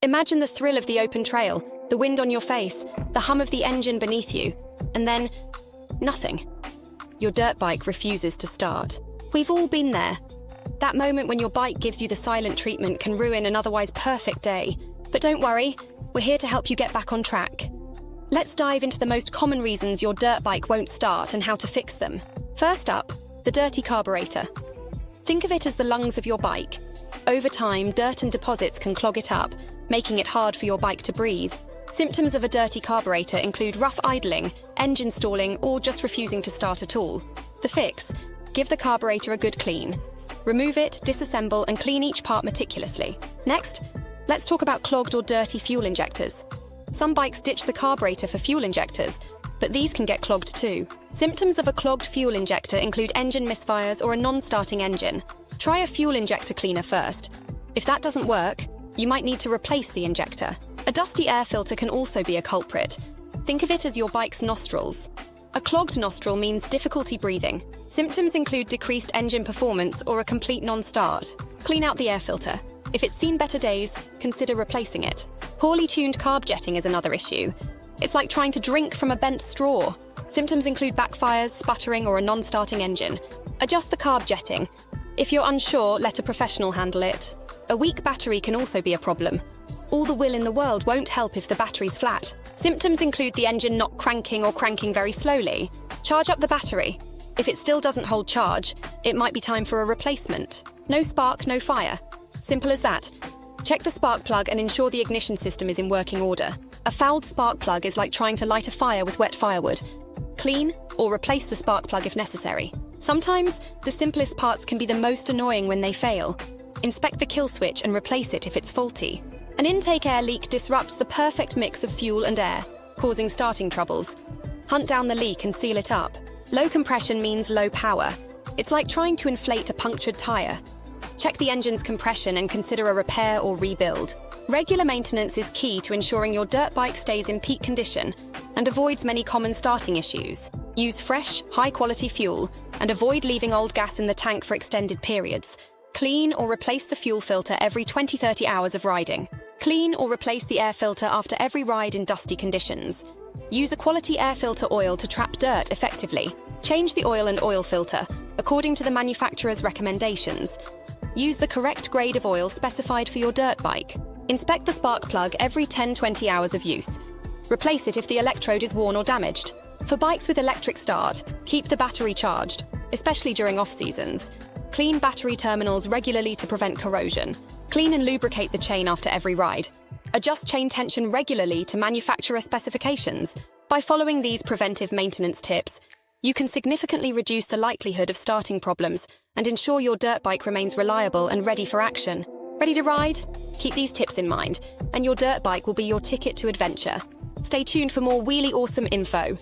Imagine the thrill of the open trail, the wind on your face, the hum of the engine beneath you, and then nothing. Your dirt bike refuses to start. We've all been there. That moment when your bike gives you the silent treatment can ruin an otherwise perfect day. But don't worry, we're here to help you get back on track. Let's dive into the most common reasons your dirt bike won't start and how to fix them. First up, the dirty carburetor. Think of it as the lungs of your bike. Over time, dirt and deposits can clog it up, making it hard for your bike to breathe. Symptoms of a dirty carburetor include rough idling, engine stalling, or just refusing to start at all. The fix: give the carburetor a good clean. Remove it, disassemble, and clean each part meticulously. Next, let's talk about clogged or dirty fuel injectors. Some bikes ditch the carburetor for fuel injectors, but these can get clogged too. Symptoms of a clogged fuel injector include engine misfires or a non-starting engine. Try a fuel injector cleaner first. If that doesn't work, you might need to replace the injector. A dusty air filter can also be a culprit. Think of it as your bike's nostrils. A clogged nostril means difficulty breathing. Symptoms include decreased engine performance or a complete non-start. Clean out the air filter. If it's seen better days, consider replacing it. Poorly tuned carb jetting is another issue. It's like trying to drink from a bent straw. Symptoms include backfires, sputtering, or a non-starting engine. Adjust the carb jetting. If you're unsure, let a professional handle it. A weak battery can also be a problem. All the will in the world won't help if the battery's flat. Symptoms include the engine not cranking or cranking very slowly. Charge up the battery. If it still doesn't hold charge, it might be time for a replacement. No spark, no fire. Simple as that. Check the spark plug and ensure the ignition system is in working order. A fouled spark plug is like trying to light a fire with wet firewood. Clean or replace the spark plug if necessary. Sometimes, the simplest parts can be the most annoying when they fail. Inspect the kill switch and replace it if it's faulty. An intake air leak disrupts the perfect mix of fuel and air, causing starting troubles. Hunt down the leak and seal it up. Low compression means low power. It's like trying to inflate a punctured tire. Check the engine's compression and consider a repair or rebuild. Regular maintenance is key to ensuring your dirt bike stays in peak condition and avoids many common starting issues. Use fresh, high-quality fuel and avoid leaving old gas in the tank for extended periods. Clean or replace the fuel filter every 20-30 hours of riding. Clean or replace the air filter after every ride in dusty conditions. Use a quality air filter oil to trap dirt effectively. Change the oil and oil filter according to the manufacturer's recommendations. Use the correct grade of oil specified for your dirt bike. Inspect the spark plug every 10-20 hours of use. Replace it if the electrode is worn or damaged. For bikes with electric start, keep the battery charged, especially during off-seasons. Clean battery terminals regularly to prevent corrosion. Clean and lubricate the chain after every ride. Adjust chain tension regularly to manufacturer specifications. By following these preventive maintenance tips, you can significantly reduce the likelihood of starting problems and ensure your dirt bike remains reliable and ready for action. Ready to ride? Keep these tips in mind, and your dirt bike will be your ticket to adventure. Stay tuned for more wheelie awesome info.